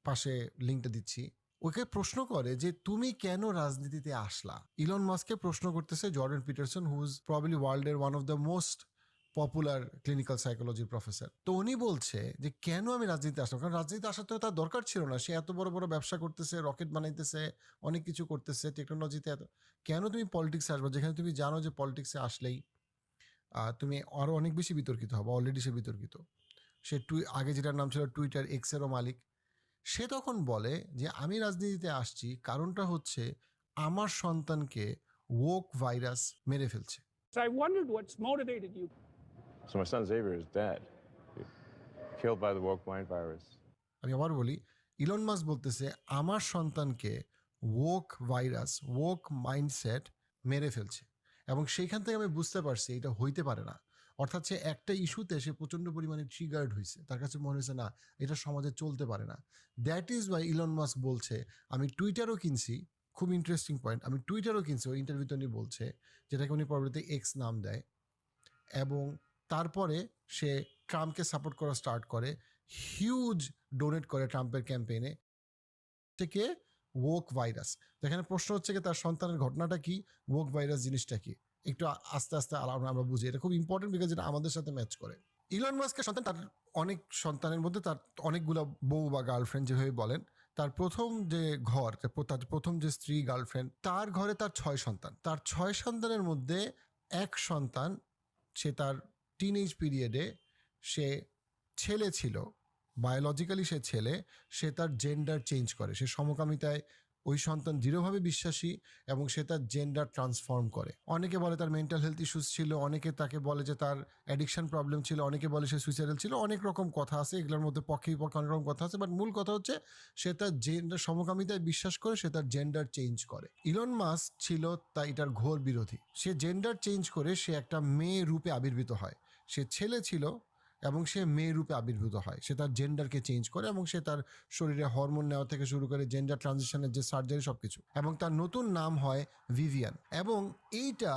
পাশে লিঙ্কটা দিচ্ছি, ওকে প্রশ্ন করে যে তুমি কেন রাজনীতিতে আসলা। ইলন মাস্ককে প্রশ্ন করতেছে Jordan Peterson, who is probably ওয়ার্ল্ডের one of the most popular clinical সাইকোলজির প্রফেসর। তো উনি বলছে যে কেন আমি রাজনীতিতে আসলাম, কারণ রাজনীতিতে আসার তো তার দরকার ছিল না, সে এত বড় বড় ব্যবসা করতেছে, রকেট বানাইতেছে, অনেক কিছু করতেছে টেকনোলজিতে, এত কেন তুমি পলিটিক্সে আসবে যেখানে তুমি জানো যে পলিটিক্সে আসলেই তুমি আরও অনেক বেশি বিতর্কিত হবে। অলরেডি সে বিতর্কিত, সে আগে যেটার নাম ছিল টুইটার এক্সেরও মালিক। সে তখন বলে যে আমি রাজনীতিতে আসছি কারণটা হচ্ছে আমার সন্তানকে woke ভাইরাস মেরে ফেলছে। So I wondered what's motivated you. So my son Xavier is dead, killed by the woke mind virus. আমি আবার বলি, ইলন মাস্ক বলতেছে আমার সন্তানকে woke ভাইরাস, woke মাইন্ডসেট মেরে ফেলছে, এবং সেইখান থেকে আমি বুঝতে পারছি এটা হইতে পারে না। অর্থাৎ সে একটা ইস্যুতে সে প্রচণ্ড পরিমাণে ট্রিগার্ড হয়েছে, তার কাছে মনে হয়েছে না এটা সমাজে চলতে পারে না। That is Y Elon Musk বলছে আমি টুইটারও কিনছি। খুব ইন্টারেস্টিং পয়েন্ট, আমি টুইটারও কিনছি। ওই ইন্টারভিউতে উনি বলছে, যেটাকে উনি পরবর্তীতে এক্স নাম দেয়, এবং তারপরে সে ট্রাম্পকে সাপোর্ট করা স্টার্ট করে, হিউজ ডোনেট করে ট্রাম্পের ক্যাম্পেইনে থেকে woke ভাইরাস। এখানে প্রশ্ন হচ্ছে কি তার সন্তানের ঘটনাটা কি, woke ভাইরাস জিনিসটা কি, একটু আস্তে আস্তে আমরা বুঝি। এটা খুব ইম্পর্টেন্ট বিকজ এটা আমাদের সাথে ম্যাচ করে। ইলন মাস্কের সন্তান, তার অনেক সন্তানের মধ্যে তার অনেকগুলো বউ বা গার্লফ্রেন্ড যেভাবে বলেন, তার প্রথম যে ঘর, তার প্রথম যে স্ত্রী গার্লফ্রেন্ড, তার ঘরে তার 6 সন্তান। তার 6 সন্তানের মধ্যে এক সন্তান সে তার টিনেজ পিরিয়ডে সে ছেলে ছিল, বায়োলজিক্যালি সে ছেলে, সে তার জেন্ডার চেঞ্জ করে, সে সমকামিতায় ওই সন্তান দৃঢ়ভাবে বিশ্বাসী এবং সে তার জেন্ডার ট্রান্সফর্ম করে। অনেকে বলে তার মেন্টাল হেলথ ইস্যুস ছিল, অনেকে তাকে বলে যে তার অ্যাডিকশন প্রবলেম ছিল, অনেকে বলে সে সুইসাইডাল ছিল, অনেক রকম কথা আছে, এগুলোর মধ্যে পক্ষে বিপক্ষে অনেক রকম কথা আছে, বাট মূল কথা হচ্ছে সে তার জেন্ডার সমকামিতায় বিশ্বাস করে, সে তার জেন্ডার চেঞ্জ করে। ইলন মাস্ক ছিল তা এটার ঘোর বিরোধী। সে জেন্ডার চেঞ্জ করে সে একটা মেয়ে রূপে আবির্ভূত হয়। সে ছেলে ছিল এবং সে মেয়ে রূপে আবির্ভূত হয়, সে তার জেন্ডারকে চেঞ্জ করে এবং সে তার শরীরে হরমোন নেওয়া থেকে শুরু করে জেন্ডার ট্রানজিশনের যে সার্জারি সব কিছু, এবং তার নতুন নাম হয় ভিভিয়ান। এবং এইটা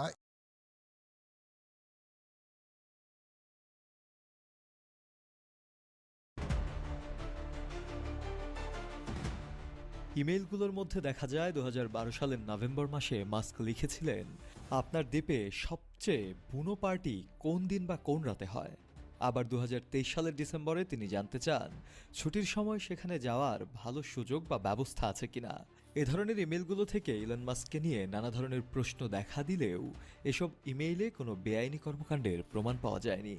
ইমেইলগুলোর মধ্যে দেখা যায় 2012 সালের নভেম্বর মাসে মাস্ক লিখেছিলেন আপনার দ্বীপে সবচেয়ে বুনো পার্টি কোন দিন বা কোন রাতে হয়। আবার 2023 সালের ডিসেম্বরে তিনি জানতে চান ছুটির সময় সেখানে যাওয়ার ভালো সুযোগ বা ব্যবস্থা আছে কিনা। এ ধরনের ইমেইলগুলো থেকে ইলন মাস্ককে নিয়ে নানা ধরনের প্রশ্ন দেখা দিলেও এসব ইমেইলে কোনো বেআইনি কর্মকাণ্ডের প্রমাণ পাওয়া যায়নি।